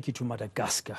To Madagascar.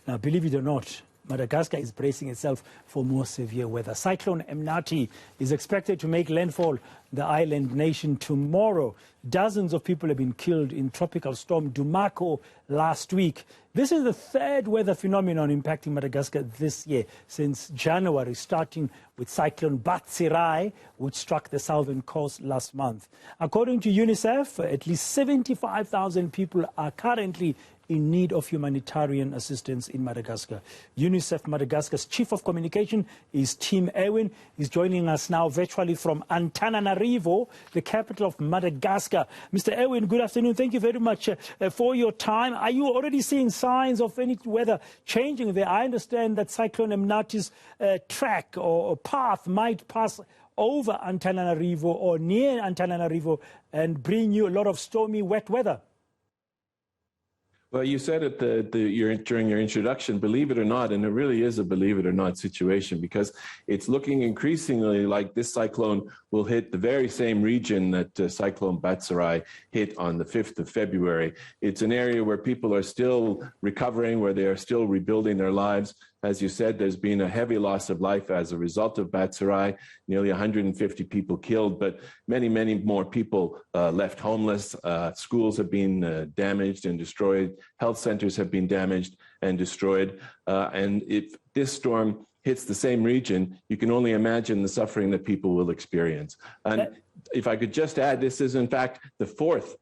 Now, believe it or not, Madagascar is bracing itself for more severe weather. Cyclone Emnati is expected to make landfall the island nation tomorrow. Dozens of people have been killed in tropical storm Dumako last week. This is the third weather phenomenon impacting Madagascar this year since January, starting with Cyclone Batsirai, which struck the southern coast last month. According to Unicef, at least 75,000 people are currently in need of humanitarian assistance in Madagascar. Unicef Madagascar's Chief of Communication is Team Irwin. He's joining us now virtually from Antananarivo, the capital of Madagascar. Mr. Irwin, good afternoon. Thank you very much for your time. Are you already seeing signs of any weather changing there? I understand that Cyclone Emnati's track or path might pass over Antananarivo or near Antananarivo and bring you a lot of stormy, wet weather. Well, you said it during your introduction, believe it or not, and it really is a believe it or not situation, because it's looking increasingly like this cyclone will hit the very same region that Cyclone Batsirai hit on the 5th of February. It's an area where people are still recovering, where they are still rebuilding their lives. As you said, there's been a heavy loss of life as a result of Batsirai, nearly 150 people killed, but many, many more people left homeless. Schools have been damaged and destroyed. Health centers have been damaged and destroyed. And if this storm hits the same region, you can only imagine the suffering that people will experience. And if I could just add, this is in fact the fourth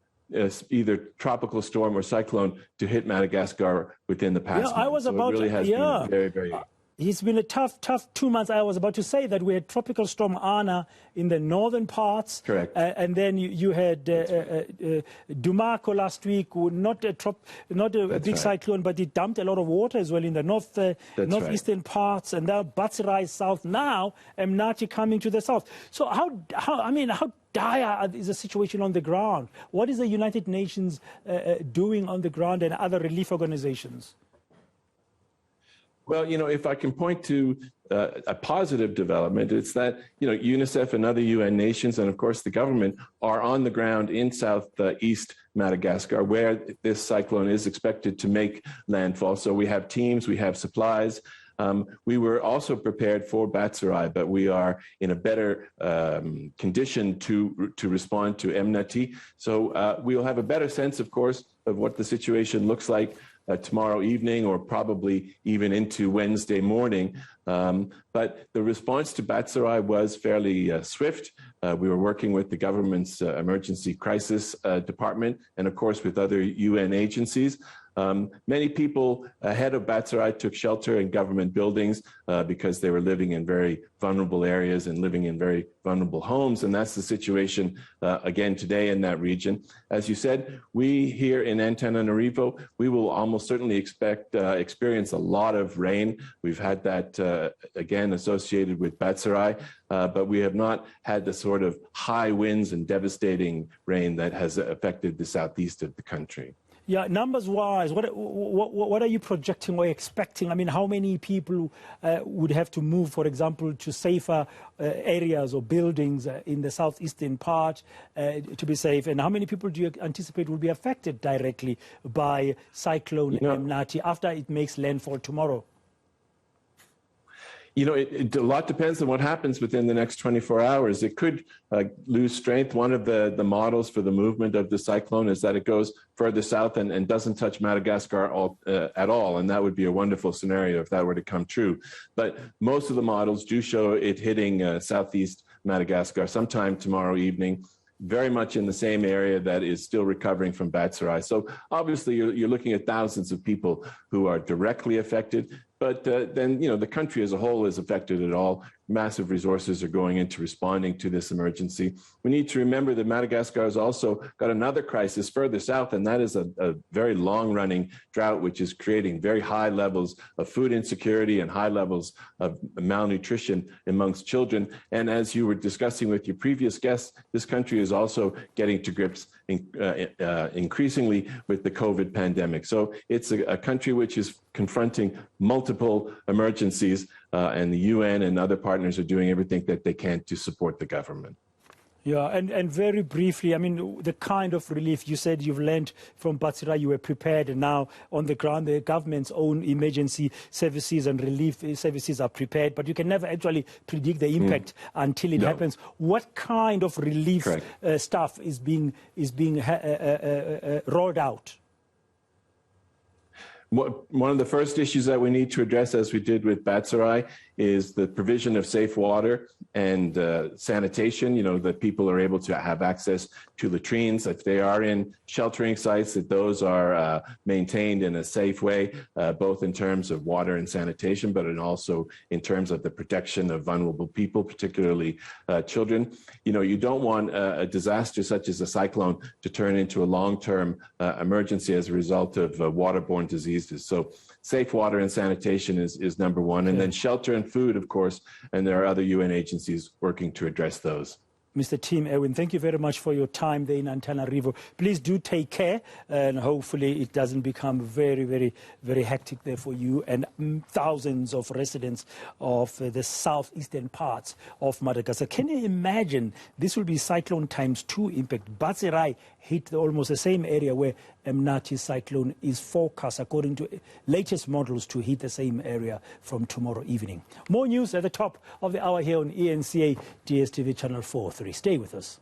either tropical storm or cyclone to hit Madagascar within the past month. I was about it really has been very, very... It's been a tough 2 months. I was about to say that we had Tropical Storm Anna in the northern parts. Correct. And then you had Dumako last week, not a big cyclone, but it dumped a lot of water as well in the northeastern parts. And now Batsirai south. Now Emnati coming to the south. So how dire is the situation on the ground? What is the United Nations doing on the ground and other relief organizations? Well, if I can point to a positive development, it's that, UNICEF and other UN nations, and of course the government, are on the ground in southeast Madagascar, where this cyclone is expected to make landfall. So we have teams, we have supplies. We were also prepared for Batsirai, but we are in a better condition to respond to Emnati. So we'll have a better sense, of course, of what the situation looks like tomorrow evening, or probably even into Wednesday morning. But the response to Batsirai was fairly swift. We were working with the government's emergency crisis department, and of course with other UN agencies. Many people ahead of Batsirai took shelter in government buildings because they were living in very vulnerable areas and living in very vulnerable homes. And that's the situation again today in that region. As you said, we here in Antananarivo, we will almost certainly experience a lot of rain. We've had that again associated with Batsirai, but we have not had the sort of high winds and devastating rain that has affected the southeast of the country. Yeah, numbers-wise, what are you projecting or expecting? I mean, how many people would have to move, for example, to safer areas or buildings in the southeastern part to be safe? And how many people do you anticipate will be affected directly by Cyclone Emnati after it makes landfall tomorrow? A lot depends on what happens within the next 24 hours. It could lose strength. One of the models for the movement of the cyclone is that it goes further south and doesn't touch Madagascar at all. And that would be a wonderful scenario if that were to come true. But most of the models do show it hitting southeast Madagascar sometime tomorrow evening, very much in the same area that is still recovering from Batsirai. So obviously you're looking at thousands of people who are directly affected. But then, the country as a whole is affected at all. Massive resources are going into responding to this emergency. We need to remember that Madagascar has also got another crisis further south, and that is a very long-running drought, which is creating very high levels of food insecurity and high levels of malnutrition amongst children. And as you were discussing with your previous guests, this country is also getting to grips increasingly with the COVID pandemic. So it's a country which is confronting multiple emergencies, and the UN and other partners are doing everything that they can to support the government. Yeah, and very briefly, I mean, the kind of relief you said you've learned from Batsirai, you were prepared, and now on the ground, the government's own emergency services and relief services are prepared, but you can never actually predict the impact until it happens. What kind of relief stuff is being rolled out? One of the first issues that we need to address, as we did with Batsirai, is the provision of safe water and sanitation, that people are able to have access to latrines. If they are in sheltering sites, that those are maintained in a safe way, both in terms of water and sanitation, but also in terms of the protection of vulnerable people, particularly children. You don't want a disaster such as a cyclone to turn into a long-term emergency as a result of waterborne diseases. So safe water and sanitation is number one, and then shelter and food, of course, and there are other UN agencies working to address those. Mr. Tim Irwin, thank you very much for your time there in Antananarivo. Please do take care, and hopefully it doesn't become very, very, very hectic there for you and thousands of residents of the southeastern parts of Madagascar. Can you imagine this will be cyclone ×2 impact? Batsirai hit almost the same area where Emnati cyclone is forecast, according to latest models, to hit the same area from tomorrow evening. More news at the top of the hour here on eNCA DSTV Channel 4-3. Stay with us.